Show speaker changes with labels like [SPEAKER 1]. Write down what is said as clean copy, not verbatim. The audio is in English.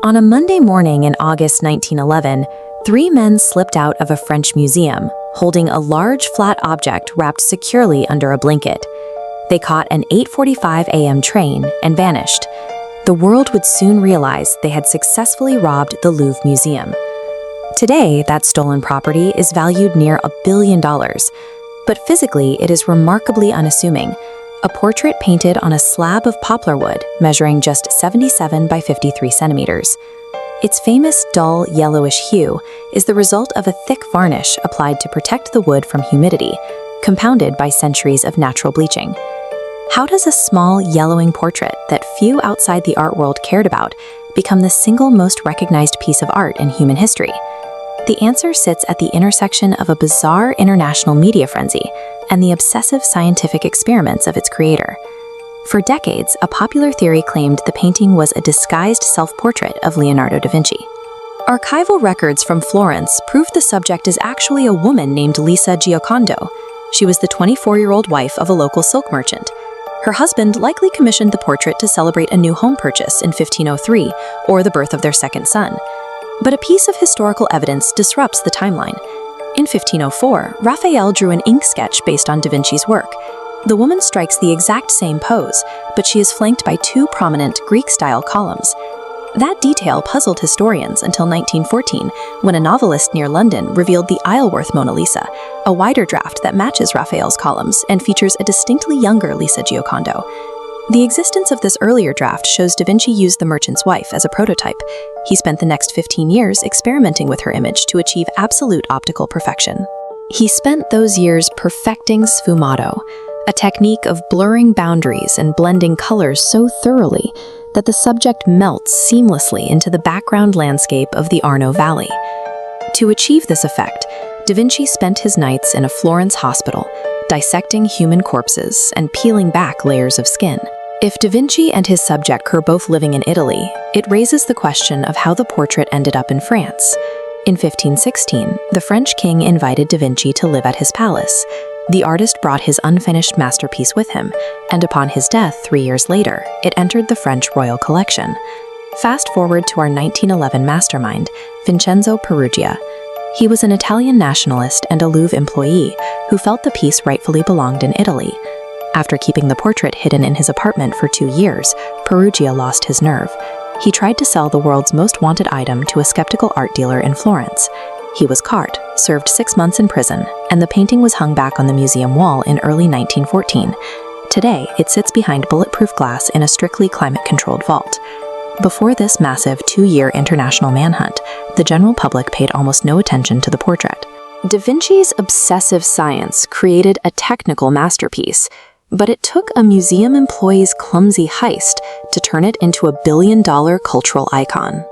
[SPEAKER 1] On a Monday morning in August 1911, three men slipped out of a French museum, holding a large flat object wrapped securely under a blanket. They caught an 8:45 a.m. train and vanished. The world would soon realize they had successfully robbed the Louvre Museum. Today, that stolen property is valued near $1 billion, but physically it is remarkably unassuming. A portrait painted on a slab of poplar wood measuring just 77 by 53 centimeters. Its famous dull yellowish hue is the result of a thick varnish applied to protect the wood from humidity, compounded by centuries of natural bleaching. How does a small yellowing portrait that few outside the art world cared about become the single most recognized piece of art in human history? The answer sits at the intersection of a bizarre international media frenzy and the obsessive scientific experiments of its creator. For decades, a popular theory claimed the painting was a disguised self-portrait of Leonardo da Vinci. Archival records from Florence prove the subject is actually a woman named Lisa Giocondo. She was the 24-year-old wife of a local silk merchant. Her husband likely commissioned the portrait to celebrate a new home purchase in 1503 or the birth of their second son. But a piece of historical evidence disrupts the timeline. In 1504, Raphael drew an ink sketch based on Da Vinci's work. The woman strikes the exact same pose, but she is flanked by two prominent Greek-style columns. That detail puzzled historians until 1914, when a novelist near London revealed the Isleworth Mona Lisa, a wider draft that matches Raphael's columns and features a distinctly younger Lisa Giocondo. The existence of this earlier draft shows Da Vinci used the merchant's wife as a prototype. He spent the next 15 years experimenting with her image to achieve absolute optical perfection. He spent those years perfecting sfumato, a technique of blurring boundaries and blending colors so thoroughly that the subject melts seamlessly into the background landscape of the Arno Valley. To achieve this effect, Da Vinci spent his nights in a Florence hospital, dissecting human corpses and peeling back layers of skin. If Da Vinci and his subject were both living in Italy, it raises the question of how the portrait ended up in France. In 1516, the French king invited Da Vinci to live at his palace. The artist brought his unfinished masterpiece with him, and upon his death 3 years later, it entered the French royal collection. Fast forward to our 1911 mastermind, Vincenzo Peruggia. He was an Italian nationalist and a Louvre employee who felt the piece rightfully belonged in Italy. After keeping the portrait hidden in his apartment for 2 years, Peruggia lost his nerve. He tried to sell the world's most wanted item to a skeptical art dealer in Florence. He was caught, served 6 months in prison, and the painting was hung back on the museum wall in early 1914. Today, it sits behind bulletproof glass in a strictly climate-controlled vault. Before this massive 2-year international manhunt, the general public paid almost no attention to the portrait. Da Vinci's obsessive science created a technical masterpiece, but it took a museum employee's clumsy heist to turn it into a billion-dollar cultural icon.